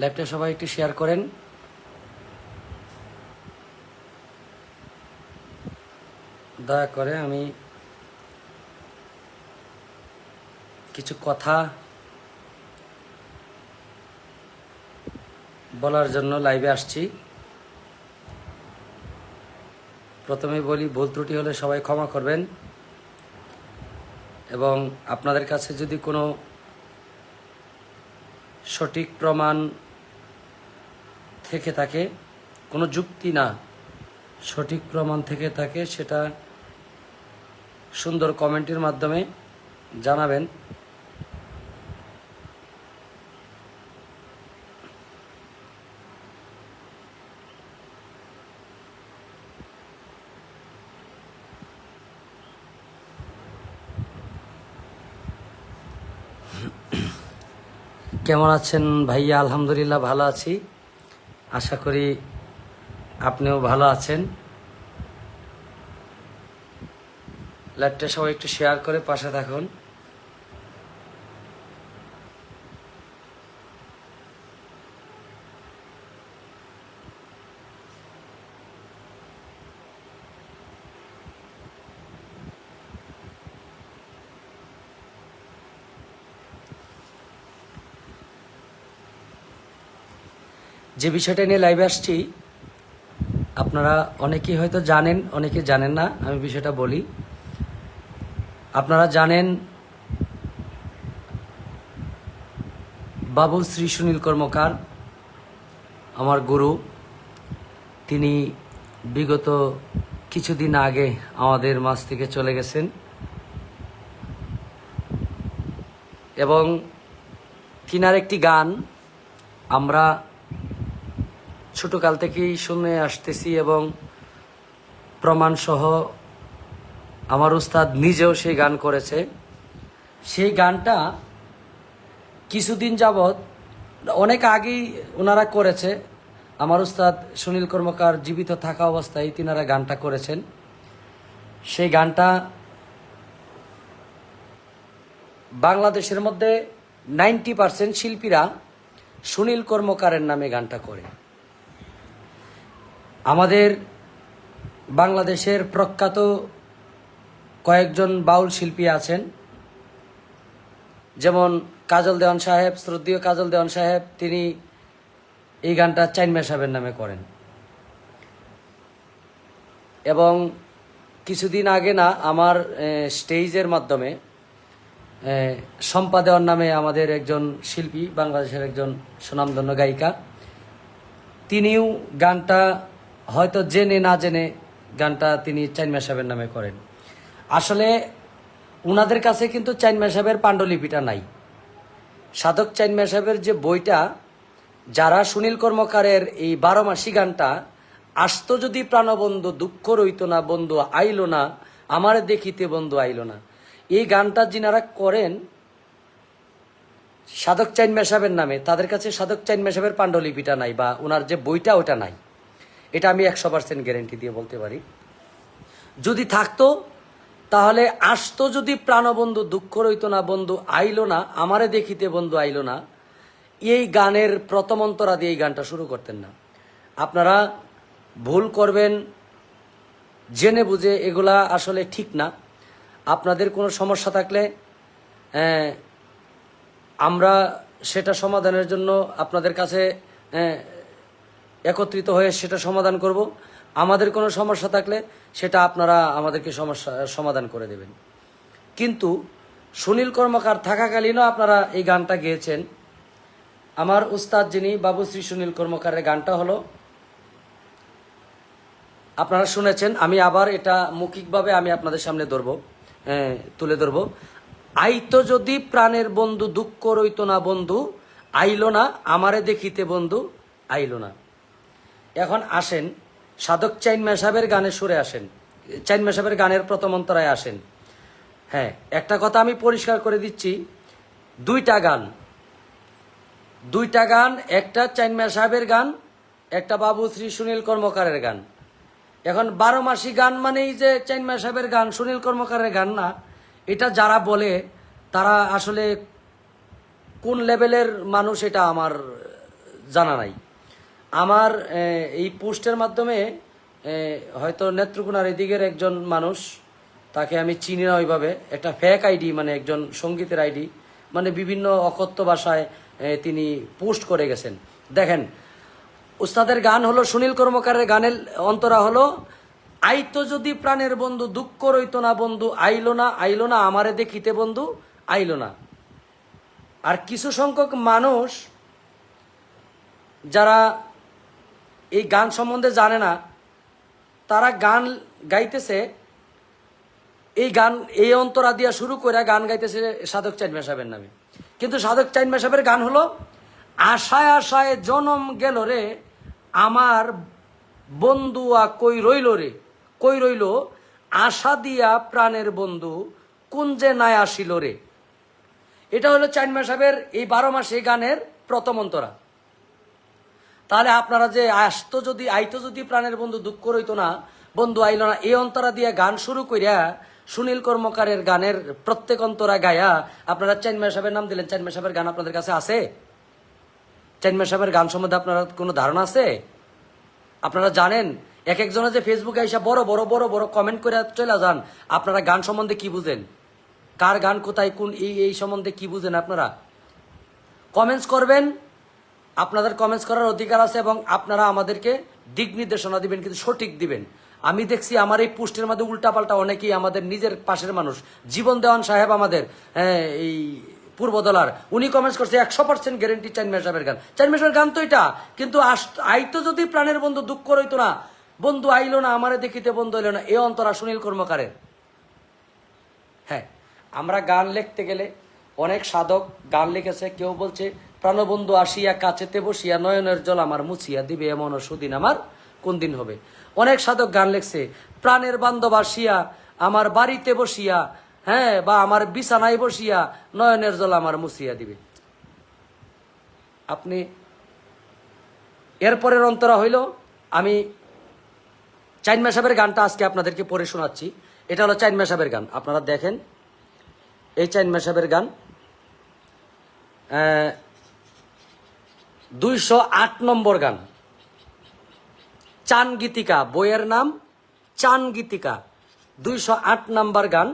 লাইভটা সবাই একটু শেয়ার করেন। দয়া করে আমি কিছু কথা বলার জন্য লাইভে আসছি। প্রথমে বলি, ভুল ত্রুটি হলে সবাই ক্ষমা করবেন, এবং আপনাদের কাছে যদি কোনো সঠিক প্রমাণ থেকে থাকে, কোনো যুক্তি না, সঠিক প্রমাণ থেকে থাকে, সেটা সুন্দর কমেন্টের মাধ্যমে জানাবেন। কেমন আছেন ভাইয়া? আলহামদুলিল্লাহ ভালো আছি, আশা করি আপনিও ভালো আছেন। লাইভটা সবাই একটু শেয়ার করে পাশে থাকুন। যে বিষয়টা নিয়ে লাইভে আসছি, আপনারা অনেকেই হয়তো জানেন, অনেকে জানেন না। আমি বিষয়টা বলি। আপনারা জানেন, বাবু শ্রী সুনীল কর্মকার আমার গুরু। তিনি বিগত কিছুদিন আগে আমাদের মাঝ থেকে চলে গেছেন, এবং তিনার একটি গান আমরা ছোটকাল থেকেই শুনে আসতেছি, এবং প্রমাণসহ আমার উস্তাদ নিজেও সেই গান করেছে। সেই গানটা কিছুদিন যাবৎ, অনেক আগেই ওনারা করেছে। আমার উস্তাদ সুনীল কর্মকার জীবিত থাকা অবস্থায় তিনারা গানটা করেছেন। সেই গানটা বাংলাদেশের মধ্যে 90% শিল্পীরা সুনীল কর্মকারের নামে গানটা করে। আমাদের বাংলাদেশের প্রখ্যাত কয়েকজন বাউল শিল্পী আছেন, যেমন কাজল দেওয়ান সাহেব, শ্রদ্ধেয় কাজল দেওয়ান সাহেব, তিনি এই গানটা চাইনমা সাহেবের নামে করেন। এবং কিছুদিন আগে না, আমার স্টেজের মাধ্যমে শম্পা দেওয়ার নামে আমাদের একজন শিল্পী, বাংলাদেশের একজন সুনামধন্য গায়িকা, তিনিও গানটা হয়তো জেনে না জেনে গানটা তিনি চাইনমা সাহেবের নামে করেন। আসলে উনাদের কাছে কিন্তু চাইনমা সাহেবের পাণ্ডুলিপিটা নাই। সাধক চাইনমা সাহেবের যে বইটা, যারা সুনীল কর্মকারের এই 12 মাসি গানটা, আসতো যদি প্রাণবন্ধু দুঃখ রইত না বন্ধু আইলো না, আমারে দেখিতে বন্ধু আইলো না, এই গানটা যিনারা করেন সাধক চাইনমা সাহেবের নামে, তাদের কাছে সাধক চাইনমা সাহেবের পাণ্ডুলিপিটা নাই, বা ওনার যে বইটা ওটা নাই। এটা আমি 100% গ্যারেন্টি দিয়ে বলতে পারি। যদি থাকতো, তাহলে আসতো যদি প্রাণবন্ধু দুঃখ রইত না বন্ধু আইলো না, আমারে দেখিতে বন্ধু আইলো না, এই গানের প্রথম অন্তরা দিয়ে এই গানটা শুরু করতেন না। আপনারা ভুল করবেন জেনে বুঝে, এগুলা আসলে ঠিক না। আপনাদের কোনো সমস্যা থাকলে আমরা সেটা সমাধানের জন্য আপনাদের কাছে একত্রিত হয়ে সেটা সমাধান করব। আমাদের কোনো সমস্যা থাকলে সেটা আপনারা আমাদেরকে সমাধান করে দেবেন। কিন্তু সুনীল কর্মকার থাকাকালীনও আপনারা এই গানটা গেয়েছেন। আমার উস্তাদ যিনি বাবু শ্রী সুনীল কর্মকারের গানটা হলো, আপনারা শুনেছেন, আমি আবার এটা মৌখিকভাবে আমি আপনাদের সামনে তুলে ধরবো। আইতো যদি প্রাণের বন্ধু দুঃখ রইত না বন্ধু আইলো না, আমারে দেখিতে বন্ধু আইলো না। এখন আসেন সাধক চাইনমা সাহেবের গানে সুরে আসেন, চাইনমা সাহেবের গানের প্রথম অন্তরায় আসেন। হ্যাঁ, একটা কথা আমি পরিষ্কার করে দিচ্ছি, দুইটা গান, একটা চাইনমা সাহেবের গান, একটা বাবু শ্রী সুনীল কর্মকারের গান। এখন 12 মাসি গান মানেই যে চাইনমা সাহেবের গান, সুনীল কর্মকারের গান না, এটা যারা বলে তারা আসলে কোন লেভেলের মানুষ এটা আমার জানা নাই। আমার এই পোস্টের মাধ্যমে হয়তো নেত্রকোনার এদিকের একজন মানুষ, তাকে আমি চিনি না ওইভাবে, একটা ফেক আইডি, মানে একজন সঙ্গীতের আইডি, মানে বিভিন্ন অকথ্য ভাষায় তিনি পোস্ট করে গেছেন। দেখেন, উস্তাদের গান হলো, সুনীল কর্মকারের গানের অন্তরা হলো, আইতো যদি প্রাণের বন্ধু দুঃখ রইতো না বন্ধু আইলো না, আইলো না আমারে দেখিতে বন্ধু আইলো না। আর কিছু সংখ্যক মানুষ যারা এই গান সম্বন্ধে জানে না, তারা গান গাইতেছে, এই গান এই অন্তরা দিয়া শুরু করে গান গাইতেছে সাধক চাইনমা সাহেবের নামে। কিন্তু সাধক চাইনমা সাহেবের গান হলো, আশায় আশায় জনম গেল রে আমার বন্ধুয়া কই রইল রে, কই রইল আশা দিয়া প্রাণের বন্ধু কোন যে নাই আসিল রে। এটা হলো চাইনমা সাহেবের এই 12 মাসে গানের প্রথম অন্তরা। তাহলে আপনারা যে আইতো যদি প্রাণের বন্ধু দুঃখ রইতো না বন্ধু আইলো না, এই অন্তরা দিয়ে গান শুরু করিয়া সুনীল কর্মকারের গানের প্রত্যেক অন্তরা গায়া আপনারা চাইনমা সাহেবের নাম দিলেন। চাইনমা সাহেবের গান আপনাদের কাছে আছে? চাইনমা সাহেবের গান সম্বন্ধে আপনারা কোনো ধারণা আছে? আপনারা জানেন? এক একজনে যে ফেসবুকে এসে বড় বড় বড় বড় কমেন্ট করে চলে যান, আপনারা গান সম্বন্ধে কি বুঝেন? কার গান কোথায় কোন এই সম্বন্ধে কি বুঝেন? আপনারা কমেন্টস করবেন, আপনাদের কমেন্টস করার অধিকার আছে, এবং আপনারা আমাদেরকে দিক নির্দেশনা দিবেন, কিন্তু সঠিক দিবেন। আমি দেখছি আমার এই পোস্টের মধ্যে উল্টাপাল্টা অনেকেই আমাদের নিজের পাশের মানুষ, জীবন দেওয়ান সাহেব আমাদের এই পূর্বদলার, উনি কমেন্টস করছে 100% গ্যারেন্টি চাইনমা সাহেবের গান। চাইনমা সাহেবের গান তো এটা, কিন্তু আইতো যদি প্রাণের বন্ধু দুঃখ রইতো না বন্ধু আইলো না আমারে দেখিতে বন্ধু আইলো না, এ অন্তরা সুনীল কর্মকারের। হ্যাঁ, আমরা গান লিখতে গেলে অনেক সাধক গান লিখেছে। কেউ বলছে, প্রাণবন্ধু আসিয়া কাছেতে বসিয়া নয়নের জল আমার মুছিয়া দিবে এমন সুদিন আমার কোন দিন হবে। অনেক সাধক গান লিখছে, প্রাণের বান্ধব আসিয়া আমার বাড়িতে বসিয়া, হ্যাঁ, বা আমার বিছানায় বসিয়া নয়নের জল আমার মুছিয়া দিবে। আপনি এরপরের অন্তরা হইল, আমি চাইনমা সাহেবের গানটা আজকে আপনাদেরকে পড়ে শোনাচ্ছি। এটা হলো চাইনমা সাহেবের গান, আপনারা দেখেন। এই চাইনমা সাহেবের গান 208 নম্বর গান, চান গীতিকা, বইয়ের নাম চান গীতিকা, 208 নম্বর গান।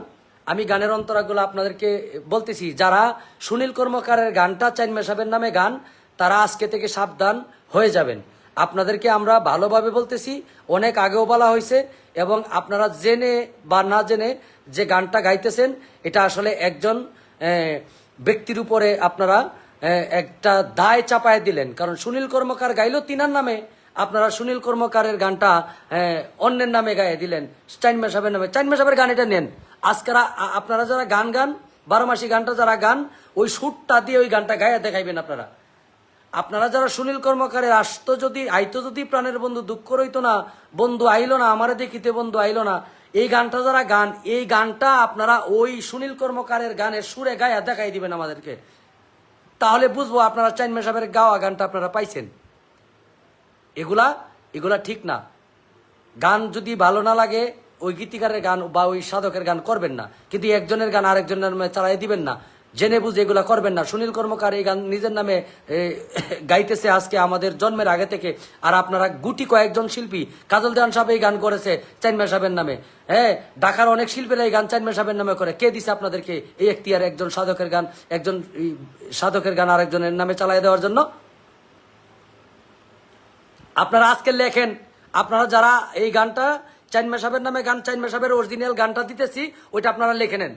আমি গানের অন্তরাগুলো আপনাদেরকে বলতেছি। যারা সুনীল কর্মকারের গানটা চাইনমা সাহেবের নামে গান, তারা আজকে থেকে সাবধান হয়ে যাবেন। আপনাদেরকে আমরা ভালোভাবে বলতেছি, অনেক আগেও বলা হয়েছে, এবং আপনারা জেনে বা না জেনে যে গানটা গাইতেছেন, এটা আসলে একজন ব্যক্তির উপরে আপনারা একটা দায় চাপায় দিলেন। কারণ সুনীল কর্মকার গাইলো তিনার নামে, আপনারা সুনীল কর্মকারের গানটা অন্যের নামে গাইয়ে দিলেন, চাইনমা সাহেবের নামে। চাইনমা সাহেবের গান এটা নেন। আজকেরা আপনারা যারা গান 12 মাসি গানটা যারা গান, ওই সুরটা দিয়ে ওই গানটা গায়ে দেখাইবেন। আপনারা যারা সুনীল কর্মকারের আইতো যদি প্রাণের বন্ধু দুঃখ রইতো না বন্ধু আইলো না আমারে দেখিতে বন্ধু আইলো না, এই গানটা যারা গান, এই গানটা আপনারা ওই সুনীল কর্মকারের গানের সুরে গায়ে দেখাই দিবেন আমাদেরকে। তাহলে বুঝবো আপনারা চাইনমা সাহেবের গাওয়া গানটা আপনারা পাইছেন। এগুলা ঠিক না। গান যদি ভালো না লাগে, ওই গীতিকারের গান বা ওই সাধকের গান করবেন না, কিন্তু একজনের গান আরেকজনের নামে চালাই দিবেন না, জেনে বুঝে এগুলা করবেন না। সুনীল কর্মকার এই গান নিজের নামে গাইতেছে আজকে আমাদের জন্মের আগে থেকে। আর আপনারা গুটি কয়েকজন শিল্পী, কাজল দেওয়ান সাহেব এই গান করেছে চাইনমা সাহেবের নামে, হ্যাঁ, ঢাকার অনেক শিল্পীরা এই গান চাইনমা সাহেবের নামে করে। কে দিছে আপনাদেরকে এই এখতিয়ার একজন সাধকের গান আরেকজনের নামে চালাই দেওয়ার জন্য? আপনারা আজকে লেখেন, আপনারা যারা এই গানটা চাইনমা সাহেবের নামে গান, চাইনমা সাহেবের অরিজিনাল গানটা দিতেছি, ওইটা আপনারা লিখে নেন।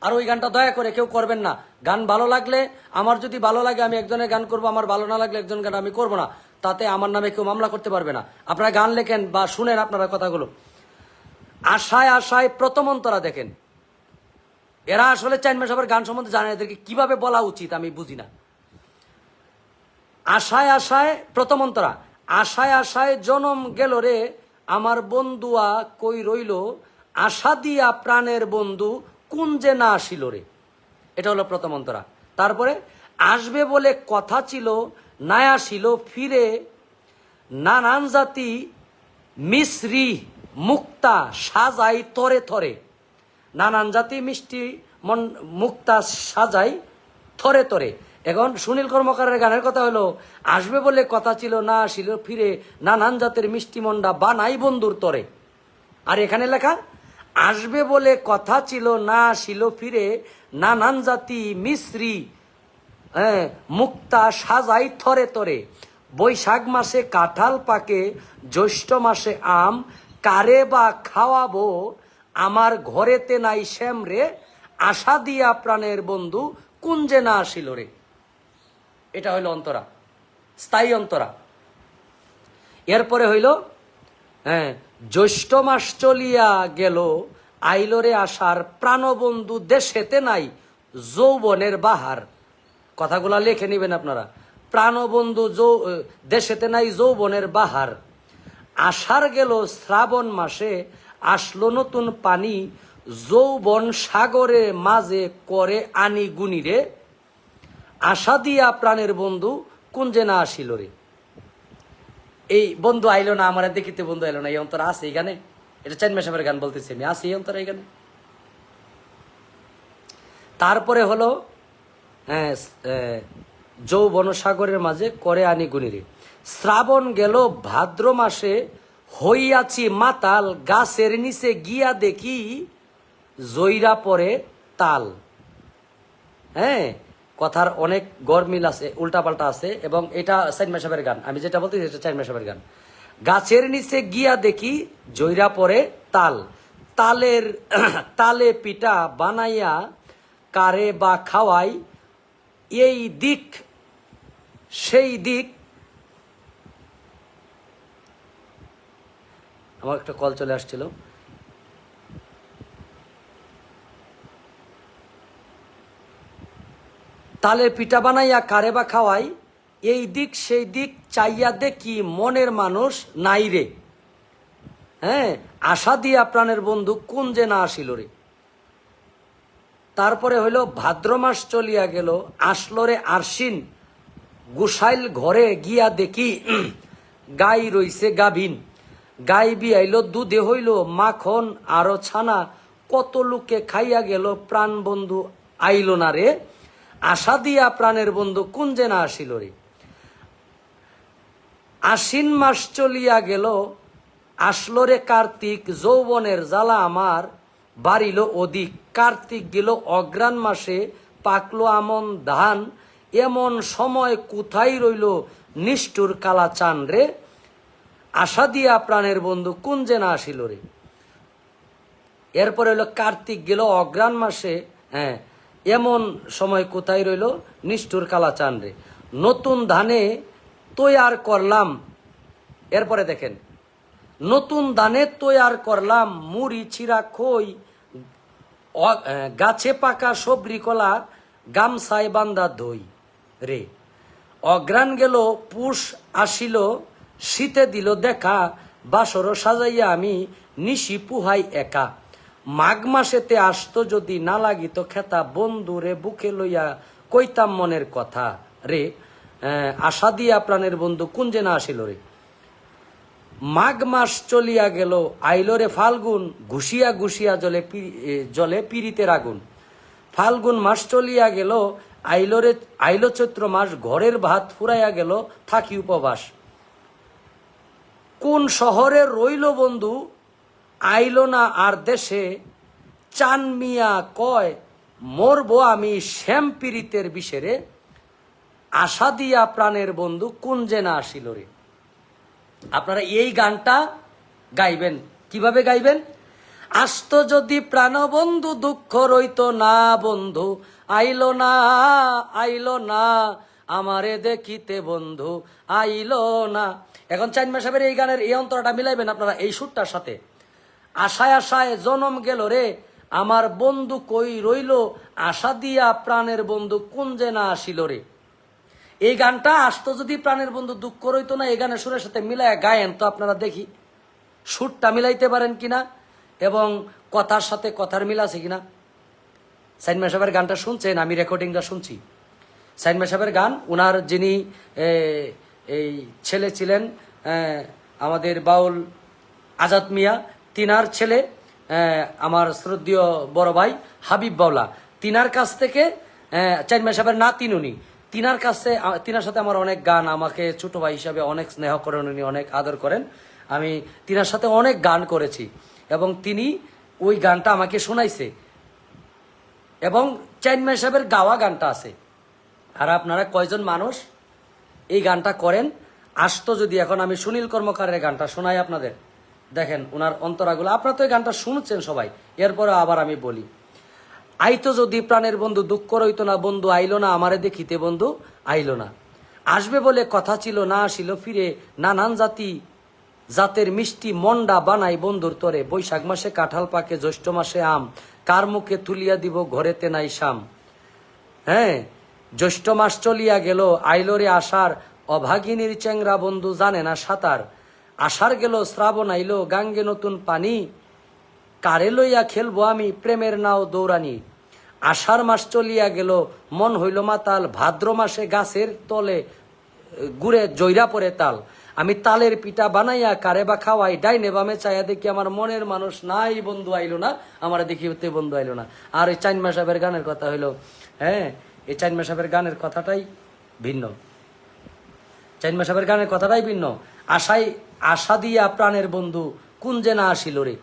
আর ওই গানটা দয়া করে কেউ করবেন না। গান ভালো লাগলে, আমার যদি ভালো লাগে আমি একজনের গান করব, আমার ভালো না লাগলে একজন গান আমি করব না, তাতে আমার নামে কেউ মামলা করতে পারবে না। আপনারা গান লেখেন বা শুনেন আপনারা কথাগুলো। আশায় আশায় প্রথম অন্তরা দেখেন, এরা আসলে চাইনমা সাহেবের গান সম্বন্ধে জানে, এদেরকে কিভাবে বলা উচিত আমি বুঝি না। আশায় আশায় প্রথম অন্তরা, আশায় আশায় জনম গেল রে আমার বন্ধুয়া কই রইল, আশা দিয়া প্রাণের বন্ধু কোন যে না আসিল রে। এটা হলো প্রথম অন্তরা। তারপরে, আসবে বলে কথা ছিল না আসিল ফিরে, নানান জাতি মিশ্রি মুক্তা সাজাই থরে থরে, নানান জাতি মিষ্টি মুক্তা সাজাই থরে থরে, এখন সুনীল কর্মকারের গানের কথা হলো, আসবে বলে কথা ছিল না আসিল ফিরে, নানান জাতের মিষ্টি মন্ডা বানাই বন্ধুর তরে। আর এখানে লেখা, আসবে বলে কথা ছিল না আসিল ফিরে, নানান জাতি মিশ্রি মুক্তা সাজাই থরে তরে। বৈশাখ মাসে কাঁঠাল পাকে, জ্যৈষ্ঠ মাসে আম, কারে বা খাওয়াবো আমার ঘরেতে নাই শ্যাম রে, আশা দিয়া প্রাণের বন্ধু কুঞ্জে না আসিল রে। এটা হইল অন্তরা, স্থায়ী অন্তরা। এরপরে হইল জ্যৈষ্ঠ মাস চলিয়া গেল, আইলরে আসার প্রাণবন্ধু দেশেতে নাই যৌবনের বাহার। কথাগুলা লিখে নিবেন আপনারা। প্রাণবন্ধু দেশেতে নাই যৌবনের বাহার। আষাঢ় গেল শ্রাবণ মাসে, আসলো নতুন পানি, যৌবন সাগরে মাঝে করে আনি গুনি রে, আশা দিয়া প্রাণের বন্ধু কুঞ্জে না আসিল রে। এই বন্ধু আইলো না, আমার দেখিতে বন্ধু আইলো না, এই অন্তরা আছে এই গানে। এটা চাইনমা সাহেবের গান বলতেছি আমি, আছে এই অন্তরা এই গানে। তারপরে হলো যৌবন সাগরের মাঝে করে আনি গুনিরে। শ্রাবণ গেল ভাদ্র মাসে, হইয়াছি মাতাল, গাছের নিচে গিয়া দেখি জইরা পরে তাল। কথার অনেক গরমিল আছে, উল্টাপাল্টা আছে, এবং এটা চাইনমা সাহেবের গান। আমি যেটা বলতেছি এটা চাইনমা সাহেবের গান। গাছের নিচে গিয়া দেখি জইরা পরে তাল, তালের তালে পিঠা বানাইয়া কারে বা খাওয়াই, এই দিক সেই দিক। আমার একটা কল চলে আসছিল। তালের পিঠা বানাইয়া কারে বা খাওয়াই, এই দিক সেই দিক চাইয়া দেখি মনের মানুষ নাই রে। আশা দিয়া প্রাণের বন্ধু কুঞ্জে না আসিল রে। তারপরে হইল ভাদ্র মাস চলিয়া গেল, আসলো রে আশ্বিন, গুসাইল ঘরে গিয়া দেখি গাই রইছে গাভিন। গাই বিয়াইল দুধে হইল মাখন আরো ছানা, কত লোকে খাইয়া গেল প্রাণ বন্ধু আইল না রে, আশা দিয়া প্রাণের বন্ধু কুঞ্জে না আসিল রে। আশ্বিন মাস চলিয়া গেল, আসলো রে কার্তিক, যৌবনের জ্বালা আমার বাড়িল অধিক। কার্তিক গেল অগ্রাণ মাসে, পাকলো আমন ধান, এমন সময় কোথায় রইল নিষ্ঠুর কালা চান রে, আশা দিয়া প্রাণের বন্ধু কুঞ্জে না আসিল রে। এরপরে হইল কার্তিক গেল অগ্রাণ মাসে, এমন সময় কোথায় রইল নিষ্ঠুর কালা চান রে, নতুন ধানে তৈয়ার করলাম। এরপরে দেখেন, নতুন ধানে তৈয়ার করলাম, মুড়ি ছিঁড়া খই, গাছে পাকা সবরি কলা, গামছায় বান্দা ধই রে। অগ্রাণ গেল পুষ আসিল, শীতে দিল দেখা, বাসর সাজাইয়া আমি নিশি পুহাই একা। মাঘ মাসেতে আসতো যদি না লাগিত খেতা, বন্ধু রে বুকে লইয়া কইতাম মনের কথা রে, আশা দিয়া প্রাণের বন্ধু কুঞ্জে না আসিল রে। মাঘ মাস চলিয়া গেল, আইল রে ফাল্গুন, ঘুষিয়া ঘুষিয়া জলে পীড়িতের আগুন। ফাল্গুন মাস চলিয়া গেল, আইল চৈত্র মাস, ঘরের ভাত ফুরাইয়া গেল থাকি উপবাস। কোন শহরে রইল বন্ধু আইল না আর দেশে, চান মিয়া কয় মরবো আমি শ্যাম পীড়িতের বিষেরে, আশা দিয়া প্রাণের বন্ধু কুঞ্জে না আসিল রে। আপনারা এই গানটা গাইবেন। কিভাবে গাইবেন? আসত যদি প্রাণবন্ধু, দুঃখ রইত না বন্ধু, আইলো না আইলো না আমারে দেখিতে বন্ধু আইলো না। এখন চাইনমা সাহেবের এই গানের এই অন্তরটা মিলাইবেন আপনারা এই সুরটার সাথে। আশায় আশায় জনম গেল রে, আমার বন্ধু কই রইল, আশা দিয়া প্রাণের বন্ধু কুঞ্জে না আসিল রে। এই গানটা আসতো যদি প্রাণের বন্ধু, দুঃখ রইতো না, এই গানের সুরের সাথে মিলায় গায়েন তো আপনারা দেখি সুরটা মিলাইতে পারেন কিনা এবং কথার সাথে কথার মিল আছে কিনা। চাইনমা সাহেবের গানটা শুনছেন, আমি রেকর্ডিংটা শুনছি। চাইনমা সাহেবের গান, ওনার যিনি এই ছেলে ছিলেন আমাদের বাউল আজাদ মিয়া, তিনার ছেলে আমার শ্রদ্ধেয় বড় ভাই হাবিব বাউলা, তিনার কাছ থেকে চাইনমা সাহেবের নাতিন উনি, তিনার সাথে আমার অনেক গান, আমাকে ছোট ভাই হিসাবে অনেক স্নেহ করেন, উনি অনেক আদর করেন। আমি তিনার সাথে অনেক গান করেছি এবং তিনি ওই গানটা আমাকে শোনাইছে এবং চাইনমা সাহেবের গাওয়া গানটা আছে। আর আপনারা কয়জন মানুষ এই গানটা করেন? আসতো যদি এখন আমি সুনীল কর্মকারের গানটা শোনাই আপনাদের, দেখেন ওনার অন্তরাগুলো। আপনারা তো এই গানটা শুনছেন সবাই, এরপরে আবার আমি বলি। আইতো যদি প্রাণের বন্ধু, দুঃখ রইতো না বন্ধু আইলো না, আমারে দেখিতে বন্ধু আইলো না। আসবে বলে কথা ছিল, না আসিল ফিরে, নানান জাতের মিষ্টি মন্ডা বানাই বন্ধুর তরে। বৈশাখ মাসে কাঁঠাল পাকে, জ্যৈষ্ঠ মাসে আম, কার মুখে তুলিয়া দিব ঘরেতে নাই শাম। হ্যাঁ, জ্যৈষ্ঠ মাস চলিয়া গেল, আইলো রে আষাঢ়, অভাগিনীর চেংরা বন্ধু জানে না সাঁতার। আষাঢ় গেল, শ্রাবণ আইলো, গাঙ্গে নতুন পানি, কারে লইয়া খেলবো আমি প্রেমের নাও দৌড়ানি। আষাঢ় মাস চলিয়া গেল, মন হইল মাতাল, ভাদ্র মাসে গাছের তলে গুড়ে জৈরা পড়ে তাল। আমি তালের পিঠা বানাইয়া কারে বা খাওয়াই, ডাইনে বামে চাইয়া দেখি আমার মনের মানুষ নাই বন্ধু আইলো না, আমার দেখিতে বন্ধু আইলো না। আর এই চাইনমা সাহেবের গানের কথা হইলো, হ্যাঁ, এই চাইনমা সাহেবের গানের কথাটাই ভিন্ন। চাইনমা সাহেবের গানের কথাটাই ভিন্ন। আশা দিয়া প্রাণের বন্ধু কোন যে না আসিল রে।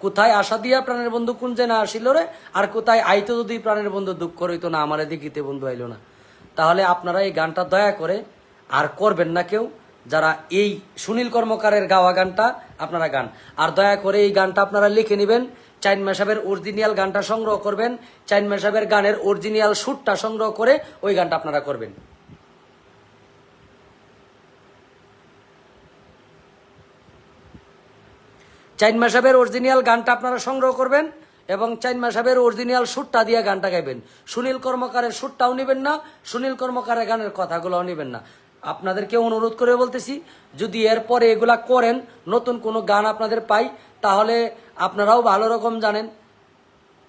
কোথায় আশা দিয়া প্রাণের বন্ধু কোন যে না আসিল রে, আর কোথায় আইতো যদি প্রাণের বন্ধু দুঃখ রইতো না, আমারে দেখিতে বন্ধু আইলো না। তাহলে আপনারা এই গানটা দয়া করে আর করবেন না কেউ, যারা এই সুনীল কর্মকারের গাওয়া গানটা আপনারা গান। আর দয়া করে এই গানটা আপনারা লিখে নেবেন, চাইনমা সাহেবের অরিজিনাল গানটা সংগ্রহ করবেন, চাইনমা সাহেবের গানের অরিজিনাল সুরটা সংগ্রহ করে ওই গানটা আপনারা করবেন। চাইনমা সাহেবের অরিজিনাল গানটা আপনারা সংগ্রহ করবেন এবং চাইনমা সাহেবের অরিজিনাল সুরটা দিয়ে গানটা গাইবেন। সুনীল কর্মকারের সুরটাও নেবেন না, সুনীল কর্মকারের গানের কথাগুলোও নেবেন না। আপনাদেরকে অনুরোধ করে বলতেছি, যদি এরপরে এগুলা করেন, নতুন কোনো গান আপনাদের পাই, তাহলে আপনারাও ভালো রকম জানেন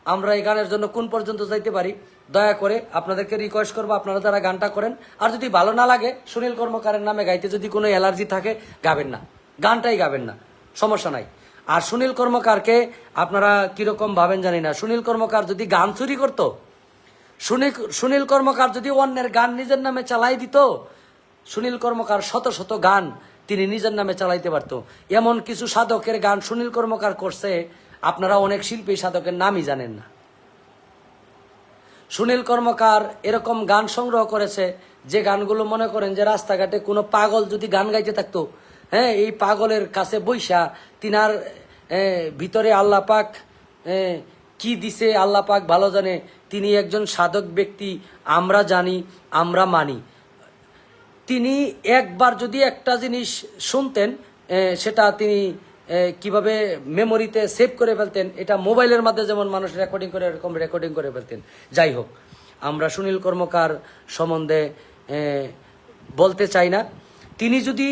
আমরা এই গানের জন্য কোন পর্যন্ত যাইতে পারি। দয়া করে আপনাদেরকে রিকোয়েস্ট করবো, আপনারা যারা গানটা করেন, আর যদি ভালো না লাগে, সুনীল কর্মকারের নামে গাইতে যদি কোনো অ্যালার্জি থাকে, গাবেন না, গানটাই গাবেন না, সমস্যা নাই। আর সুনীল কর্মকারকে আপনারা কিরকম ভাবেন জানি না, সুনীল কর্মকার যদি গান চুরি করতো, সুনীল কর্মকার যদি অন্যের গান নিজের নামে চালাই দিত, সুনীল কর্মকার শত শত গান তিনি নিজের নামে চালাইতে পারতো। এমন কিছু সাধকের গান সুনীল কর্মকার করছে, আপনারা অনেক শিল্পী সাধকের নামই জানেন না। সুনীল কর্মকার এরকম গান সংগ্রহ করেছে যে গানগুলো মনে করেন যে রাস্তাঘাটে কোনো পাগল যদি গান গাইতে থাকতো, হ্যাঁ, এই পাগলের কাছে বৈশা তিনার ভিতরে আল্লাহ পাক কি দিছে আল্লাহ পাক ভালো জানে। তিনি একজন সাধক ব্যক্তি, আমরা জানি, আমরা মানি। তিনি একবার যদি একটা জিনিস শুনতেন, সেটা তিনি কিভাবে মেমোরিতে সেভ করে ফেলতেন, এটা মোবাইলের মধ্যে যেমন মানুষ রেকর্ডিং করে এরকম রেকর্ডিং করে ফেলতেন। যাই হোক, আমরা সুনীল কর্মকার সম্বন্ধে বলতে চাই না। তিনি যদি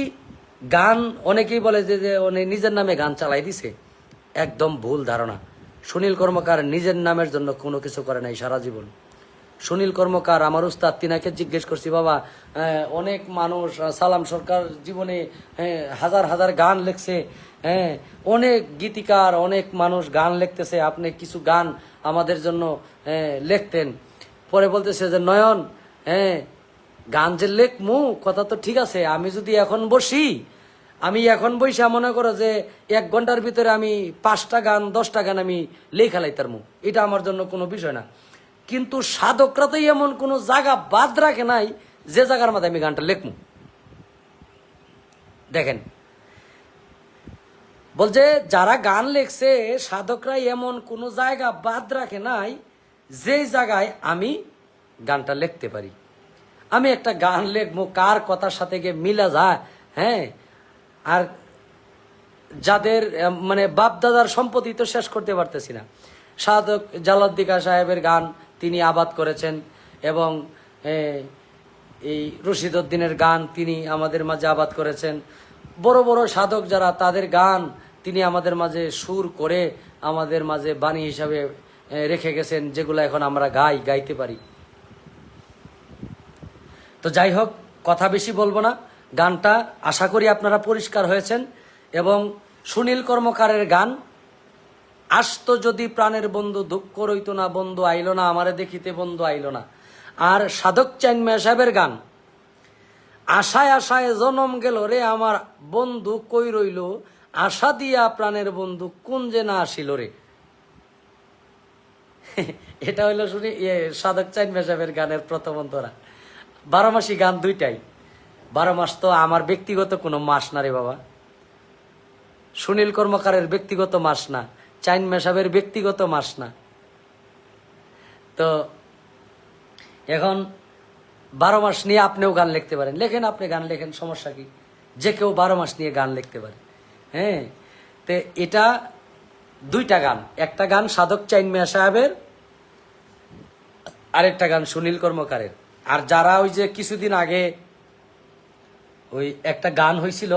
গান, অনেকেই বলে যে নিজের নামে গান চালাই দিছে, একদম ভুল ধারণা। সুনীল কর্মকার নিজের নামের জন্য কোনো কিছু করে নাই সারা জীবন। সুনীল কর্মকার আমার উস্তাদ, তিনাকে জিজ্ঞেস করছি, বাবা অনেক মানুষ, সালাম সরকার জীবনে হাজার হাজার গান লেখছে, হ্যাঁ, অনেক গীতিকার, অনেক মানুষ গান লিখতেছে, আপনি কিছু গান আমাদের জন্য লিখতেন। পরে বলতেছে যে নয়ন, গান যে লেখমু কথা তো ঠিক আছে, আমি যদি এখন বসি, আমি এখন বইসা মনে করো যে 1 ঘন্টার ভিতরে আমি 5টা গান 10টা গান আমি লেখা লাইতারমু, এটা আমার জন্য কোনো বিষয় না। কিন্তু সাধকরা তো এমন কোনো জায়গা বাদ রাখে নাই যে জায়গার মধ্যে আমি গানটা লেখমু। দেখেন, বলছে যারা গান লেখছে সাধকরা এমন কোনো জায়গা বাদ রাখে নাই যে জায়গায় আমি গানটা লিখতে পারি। আমি একটা গান লিখবো, কার কথার সাথে গিয়ে মিলা যায়, হ্যাঁ, আর যাদের মানে বাপ দাদার সম্পত্তি তো শেষ করতে পারতেছি না। সাধক জালাদ্দিকা সাহেবের গান তিনি আবাদ করেছেন এবং এই রশিদ উদ্দিনের গান তিনি আমাদের মাঝে আবাদ করেছেন। বড় বড় সাধক যারা, তাদের গান তিনি আমাদের মাঝে সুর করে আমাদের মাঝে বাণী হিসাবে রেখে গেছেন, যেগুলো এখন আমরা গাইতে পারি। তো যাই হোক, কথা বেশি বলবো না। গানটা আশা করি আপনারা পরিষ্কার হয়েছেন। এবং সুনীল কর্মকারের গান, আসতো যদি প্রাণের বন্ধু দুঃখ রইতো না বন্ধু আইলো না, আমারে দেখিতে বন্ধু আইলো না। আর সাধক চাইন মিয়া সাহেবের গান আশায় আশায় জনম গেল রে আমার বন্ধু কই রইল, আশা দিয়া প্রাণের বন্ধু কোন যে না আসিল রে। এটা হইলো শুনি সাধক চাইন মিয়া সাহেবের গানের প্রথম অন্তরা। 12 মাসি গান দুইটাই। 12 মাস তো আমার ব্যক্তিগত কোনো মাস না রে বাবা, সুনীল কর্মকারের ব্যক্তিগত মাস না, চাইন মিয়া সাহেবের ব্যক্তিগত মাস না। তো এখন 12 মাস নিয়ে আপনিও গান লিখতে পারেন, লেখেন, আপনি গান লেখেন, সমস্যা কি? যে কেউ 12 মাস নিয়ে গান লিখতে পারে। হ্যাঁ, তো এটা দুইটা গান, একটা গান সাধক চাইন মিয়া সাহেবের, আরেকটা গান সুনীল কর্মকারের। আর যারা ওই যে কিছুদিন আগে ওই একটা গান হয়েছিল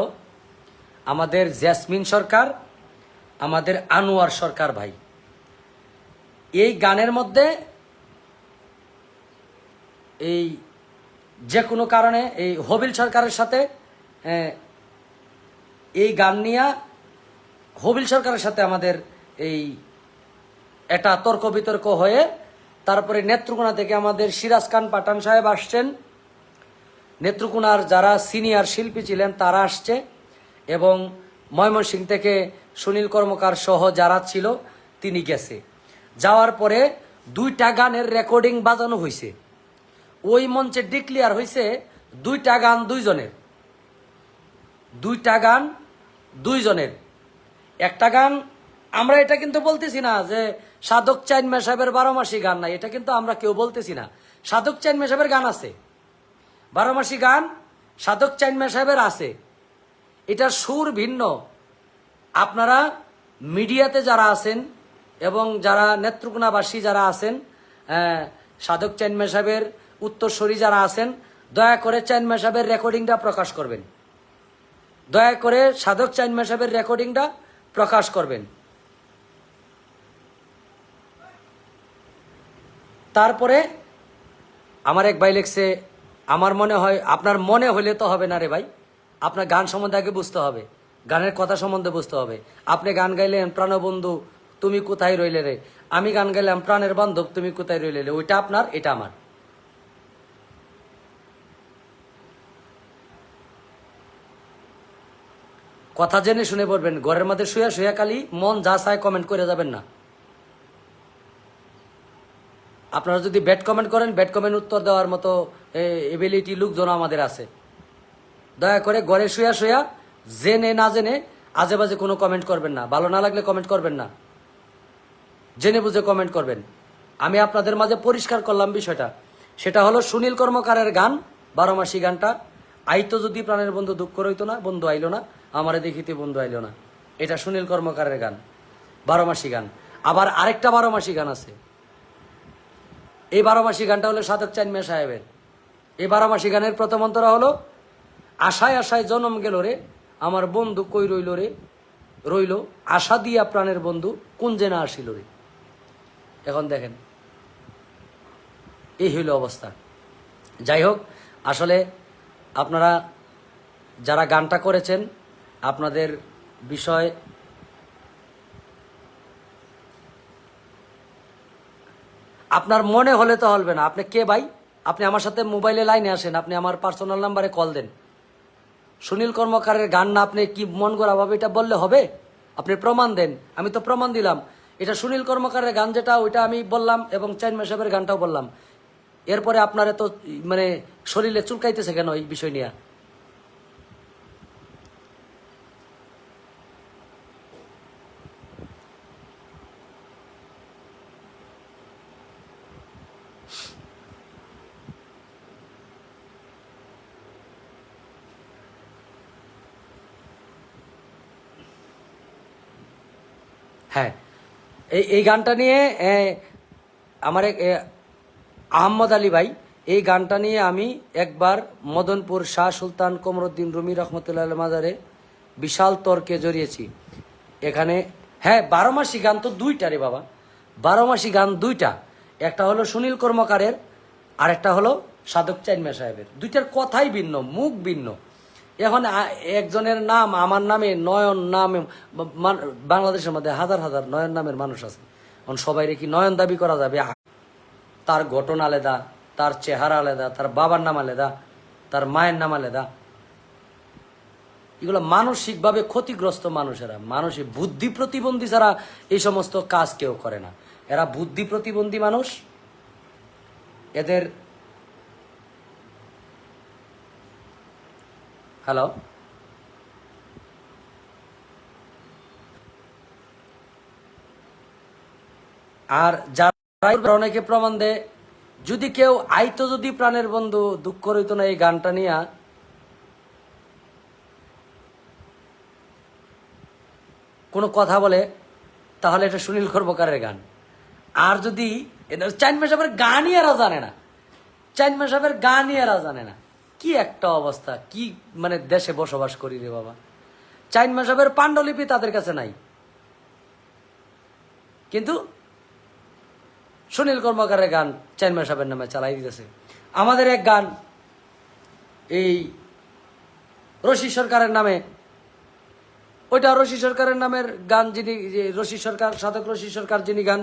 আমাদের জেসমিন সরকার, আমাদের আনোয়ার সরকার ভাই, এই গানের মধ্যে এই যে কোনো কারণে এই হবিল সরকারের সাথে এই গান নিয়ে হবিল সরকারের সাথে আমাদের এই একটা তর্ক বিতর্ক হয়ে তারপরে নেত্রকোনা থেকে আমাদের সিরাজ খান পাঠান সাহেব আসছেন, নেত্রকোনার যারা সিনিয়র শিল্পী ছিলেন তারা আসছে, এবং ময়মনসিংহ থেকে সুনীল কর্মকার সহ যারা ছিল তিনি গেছে। যাওয়ার পরে দুইটা গানের রেকর্ডিং বাজানো হয়েছে, ওই মঞ্চে ডিক্লিয়ার হয়েছে দুইটা গান দুইজনের, দুইটা গান দুইজনের। একটা গান আমরা এটা কিন্তু বলতেছি না যে সাধক চাইন মিয়া সাহেবের 12 মাসি গান নাই, এটা কিন্তু আমরা কেউ বলতেছি না। সাধক চাইন মিয়া সাহেবের গান আছে, 12 মাসি গান সাধক চাইন মিয়া সাহেবের আছে, এটার সুর ভিন্ন। আপনারা মিডিয়াতে যারা আছেন এবং যারা নেত্রকোনাবাসী যারা আছেন, সাধক চাইন মিয়া সাহেবের উত্তরসূরি যারা আছেন, দয়া করে চাইন মিয়া সাহেবের রেকর্ডিংটা প্রকাশ করবেন, দয়া করে সাধক চাইন মিয়া সাহেবের রেকর্ডিংটা প্রকাশ করবেন। তারপরে আমার এক ভাই লিখছে, আমার মনে হয়, আপনার মনে হলে তো হবে না রে ভাই, আপনার গান সম্বন্ধে আগে বুঝতে হবে, গানের কথা সম্বন্ধে বুঝতে হবে। আপনি গান গাইলেন প্রাণবন্ধু তুমি কোথায় রইলে রে, আমি গান গাইলাম প্রাণের বান্ধব তুমি কোথায় রইলে রে, ওইটা আপনার, এটা আমার। কথা জেনে শুনে বলবেন, ঘরের মধ্যে শুয়ে শুয়ে খালি মন যা চায় কমেন্ট করে যাবেন না। আপনারা যদি ব্যাড কমেন্ট করেন, ব্যাড কমেন্ট উত্তর দেওয়ার মতো এবিলিটি লোকজন আমাদের আছে। দয়া করে ঘরে শুয়া শুয়া জেনে না জেনে আজে বাজে কোনো কমেন্ট করবেন না, ভালো না লাগলে কমেন্ট করবেন না, জেনে বুঝে কমেন্ট করবেন। আমি আপনাদের মাঝে পরিষ্কার করলাম বিষয়টা, সেটা হলো সুনীল কর্মকারের গান 12 মাসি গানটা আইতো যদি প্রাণের বন্ধু দুঃখ রইতো না, বন্ধু আইলো না আমারে দেখিতে বন্ধু আইলো না, এটা সুনীল কর্মকারের গান 12 মাসি গান। আবার আরেকটা 12 মাসি গান আছে, এই 12 মাসি গানটা হলো সাধক চাইন মিয়া সাহেবের। এই 12 মাসি গানের প্রথম অন্তরা হলো আশায় আশায় জনম গেল রে আমার বন্ধু কই রইল রে, রইল আশা দিয়া প্রাণের বন্ধু কোন যে না আসিল রে। এখন দেখেন এই হইল অবস্থা। যাই হোক, আসলে আপনারা যারা গানটা করেছেন আপনাদের বিষয় আপনার মনে হলে তো হলবে না। আপনি কে ভাই? আপনি আমার সাথে মোবাইলে লাইনে আসেন, আপনি আমার পার্সোনাল নাম্বারে কল দেন। সুনীল কর্মকারের গান না আপনি কি মন করা ভাবে এটা বললে হবে? আপনি প্রমাণ দেন। আমি তো প্রমাণ দিলাম, এটা সুনীল কর্মকারের গান যেটা ওইটা আমি বললাম, এবং চাইন মিয়া সাহেবের গানটাও বললাম। এরপরে আপনারা তো মানে শরীরে চুলকাইতেছে কেন এই বিষয় নিয়ে? হ্যাঁ, এই গানটা নিয়ে আমার এক আহম্মদ আলী ভাই, এই গানটা নিয়ে আমি একবার মদনপুর শাহ সুলতান কমরুদ্দিন রুমি রহমতুল্লাহ মাজারে বিশাল তর্কে জড়িয়েছি। এখানে হ্যাঁ 12 মাসি গান তো দুইটা রে বাবা, 12 মাসি গান দুইটা, একটা হলো সুনীল কর্মকারের আর একটা হলো সাধক চাইন মিয়া সাহেবের। দুইটার কথাই ভিন্ন, মুখ ভিন্ন। এখন একজনের নাম আমার নামে নয়ন নামে, বাংলাদেশের মধ্যে হাজার হাজার নয়ন নামের মানুষ আছে, এখন সবাই কি নয়ন দাবি করা যাবে? তার ঘটনা আলাদা, তার চেহারা আলাদা, তার বাবার নাম আলাদা, তার মায়ের নাম আলাদা। এগুলো মানসিকভাবে ক্ষতিগ্রস্ত মানুষেরা, মানসিক বুদ্ধি প্রতিবন্ধী ছাড়া এই সমস্ত কাজ কেউ করে না। এরা বুদ্ধি প্রতিবন্ধী মানুষ। এদের হ্যালো, আর যারা অনেকে প্রমাণ দেয়, যদি কেউ আইতো যদি প্রাণের বন্ধু দুঃখ রইত না এই গানটা নিয়ে, কোনো কথা বলে, তাহলে এটা সুনীল কর্মকারের গান। আর যদি চাইনমা সাহেবের গানই এরা জানে না, চাইনমা সাহেবের গানই এরা জানে না। কি একটা অবস্থা, কি মানে দেশে বসবাস করি রে বাবা। চাইনমা সাহেবের পাণ্ডুলিপি তাদের কাছে নাই, কিন্তু সুনীল কর্মকারের গান চাইনমা সাহেবের নামে চালাই দিতেছে। আমাদের এক গান এই রশি সরকারের নামে, ওইটা রশি সরকারের নামের গান, যিনি রশি সরকার, সাধক রশি সরকার যিনি গান,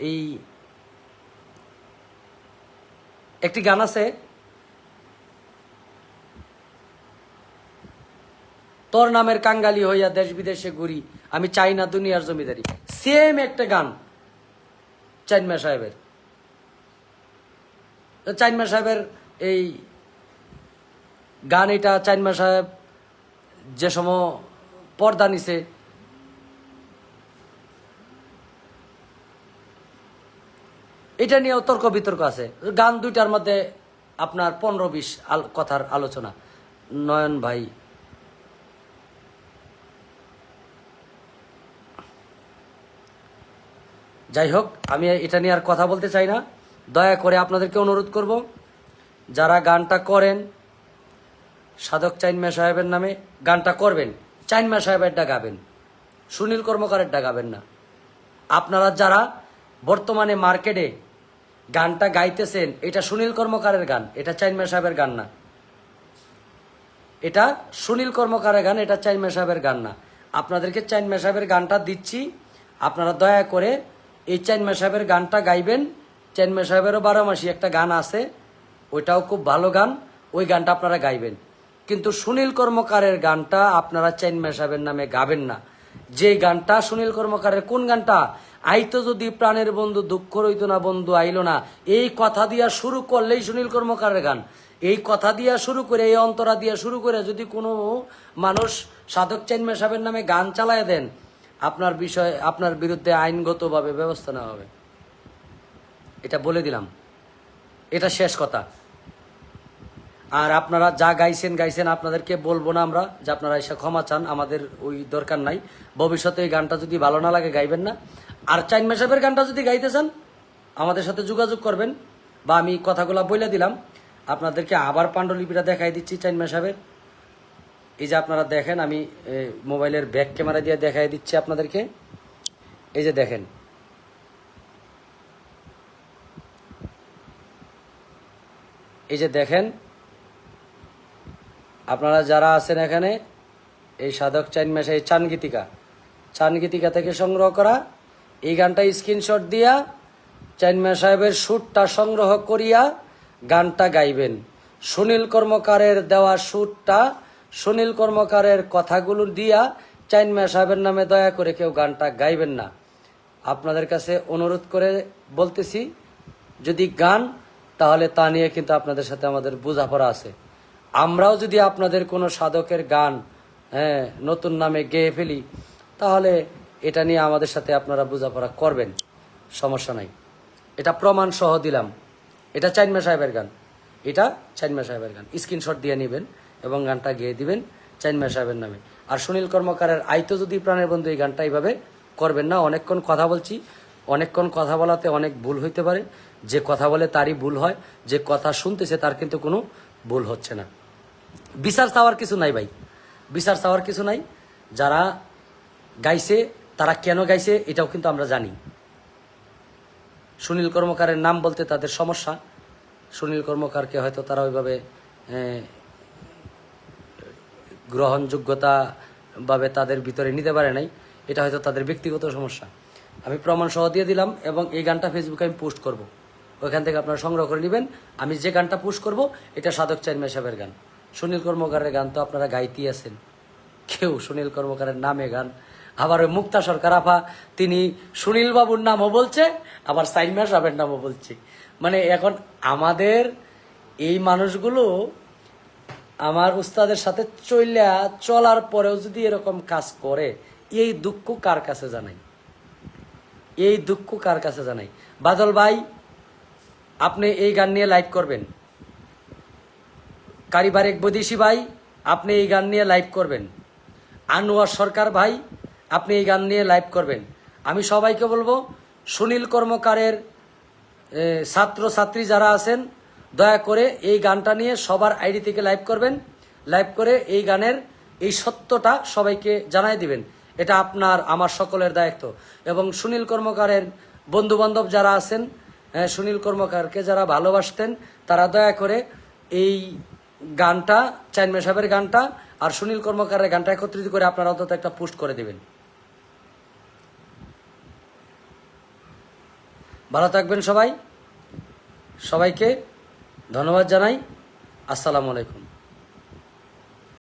এই একটি গান আছে, তোর নামের কাঙ্গালি হইয়া দেশ বিদেশে ঘুরি, আমি চাই না দুনিয়ার জমিদারি। সেম একটা গান চাইনমা সাহেবের। চাইনমা সাহেবের এই গান, এটা চাইনমা সাহেব যে সময় পর্দা নিছে, এটা নিয়েও তর্ক বিতর্ক আছে। গান দুইটার মধ্যে আপনার 15-20 কথার আলোচনা। নয়ন ভাই, যাই হোক, আমি এটা নিয়ে আর কথা বলতে চাই না। দয়া করে আপনাদেরকে অনুরোধ করব, যারা গানটা করেন সাধক চাইনমা সাহেবের নামে গানটা করবেন, চাইনমা সাহেবেরটা গাবেন, সুনীল কর্মকারেরটা গাবেন না। আপনারা যারা বর্তমানে মার্কেটে গানটা গাইতেছেন, এটা সুনীল কর্মকারের গান, এটা চাইনমা সাহেবের গান না। এটা সুনীল কর্মকারের গান, এটা চাইনমা সাহেবের গান না। আপনাদেরকে চাইনমা সাহেবের গানটা দিচ্ছি, আপনারা দয়া করে এই চাইনমা সাহেবের গানটা গাইবেন। চাইনমা সাহেবেরও 12 মাসি একটা গান আছে, ওইটাও খুব ভালো গান, ওই গানটা আপনারা গাইবেন। কিন্তু সুনীল কর্মকারের গানটা আপনারা চাইনমা সাহেবের নামে গাবেন না। যে গানটা সুনীল কর্মকারের, কোন গানটা? আইতো যদি প্রাণের বন্ধু দুঃখ রইতো না বন্ধু আইলো না, এই কথা দিয়া শুরু করলেই সুনীল কর্মকারের গান। এই কথা দিয়া শুরু করে, এই অন্তরা দিয়া শুরু করে যদি কোনো মানুষ সাধক চাইনমা সাহেবের নামে গান চালায় দেন, আপনার বিষয়ে, আপনার বিরুদ্ধে আইনগতভাবে ব্যবস্থা নেওয়া হবে। এটা বলে দিলাম, এটা শেষ কথা। আর আপনারা যা গাইছেন গাইছেন, আপনাদেরকে বলবো না আমরা যে আপনারা এসে ক্ষমা চান, আমাদের ওই দরকার নাই। ভবিষ্যতে এই গানটা যদি ভালো না লাগে গাইবেন না। আর চাইনমা সাহেবের গানটা যদি গাইতে চান, আমাদের সাথে যোগাযোগ করবেন, বা আমি কথাগুলা বলে দিলাম। আপনাদেরকে আবার পাণ্ডুলিপিটা দেখাই দিচ্ছি চাইনমা সাহেবের। এই যে আপনারা দেখেন, আমি মোবাইলের ব্যাক ক্যামেরা দিয়ে দেখাই দিচ্ছি আপনাদেরকে। এই যে দেখেন, এই যে দেখেন, আপনারা যারা আছেন এখানে, এই সাধক চাইনমা সাহেব চানগীতিকা থেকে সংগ্রহ করা এই গানটা স্ক্রিনশট দিয়া চাইনমা সাহেবের সুরটা সংগ্রহ করিয়া গানটা গাইবেন। সুনীল কর্মকারের দেওয়া সুরটা, সুনীল কর্মকারের কথাগুলো দিয়া চাইনমা সাহেবের নামে দয়া করে কেউ গানটা গাইবেন না। আপনাদের কাছে অনুরোধ করে বলতেছি, যদি গান, তাহলে তা নিয়ে কিন্তু আপনাদের সাথে আমাদের বোঝাপড়া আছে। আমরাও যদি আপনাদের কোনো সাধকের গান নতুন নামে গেয়ে ফেলি, তাহলে এটা নিয়ে আমাদের সাথে আপনারা বোঝাপড়া করবেন, সমস্যা নাই। এটা প্রমাণ সহ দিলাম, এটা চাইনমা সাহেবের গান, এটা চাইনমা সাহেবের গান। স্ক্রিনশট দিয়ে নেবেন এবং গানটা গেয়ে দিবেন চাইনমা সাহেবের নামে। আর সুনীল কর্মকারের আইতো যদি প্রাণের বন্ধু, এই গানটা এইভাবে করবেন না। অনেকক্ষণ কথা বলছি, অনেকক্ষণ কথা বলাতে অনেক ভুল হইতে পারে। যে কথা বলে তারই ভুল হয়, যে কথা শুনতেছে তার কিন্তু কোনো ভুল হচ্ছে না। বিচার চাওয়ার কিছু নাই ভাই, বিচার চাওয়ার কিছু নাই। যারা গাইছে তারা কেন গাইছে এটাও কিন্তু আমরা জানি। সুনীল কর্মকারের নাম বলতে তাদের সমস্যা, সুনীল কর্মকারকে হয়তো তারা ওইভাবে গ্রহণযোগ্যতা ভাবে তাদের ভিতরে নিতে পারে নাই, এটা হয়তো তাদের ব্যক্তিগত সমস্যা। আমি প্রমাণ সহ দিয়ে দিলাম এবং এই গানটা ফেসবুকে আমি পোস্ট করব। ওইখান থেকে আপনারা সংগ্রহ করে নেবেন। আমি যে গানটা পুশ করব এটা সাধক চাইনমা সাহেবের গান। সুনীল কর্মকারের গান তো আপনারা গাইতেই আছেন, কেউ সুনীল কর্মকারের নামে গান। আবার ওই মুক্তা সরকার আপা তিনি সুনীল বাবুর নামও বলছে, আবার চাইনমা সাহেবের নামও বলছে। মানে এখন আমাদের এই মানুষগুলো আমার উস্তাদের সাথে চলার পরেও যদি এরকম কাজ করে, এই দুঃখ কার কাছে জানাই, এই দুঃখ কার কাছে জানাই। বাদল ভাই আপনি এই গান নিয়ে লাইভ করবেন, পারিবারিক বৈদেশি ভাই আপনি এই গান নিয়ে লাইভ করবেন, আনোয়ার সরকার ভাই আপনি এই গান নিয়ে লাইভ করবেন। আমি সবাইকে বলবো সুনীল কর্মকারের ছাত্র ছাত্রী যারা আছেন দয়া করে এই গানটা নিয়ে সবার আইডি থেকে লাইভ করবেন। লাইভ করে এই গানের এই সত্যটা সবাইকে জানাই দিবেন। এটা আপনার আমার সকলের দায়িত্ব। এবং সুনীল কর্মকারের বন্ধু বান্ধব যারা আছেন, সুনীল কর্মকারকে যারা ভালোবাসতেন, তারা দয়া করে এই গানটা, চাইনমা সাহেবের গানটা আর সুনীল কর্মকারের গানটা একত্রিত করে আপনারা অন্তত একটা পোস্ট করে দিবেন। ভালো থাকবেন সবাই, সবাইকে ধন্যবাদ জানাই। আসসালামু আলাইকুম।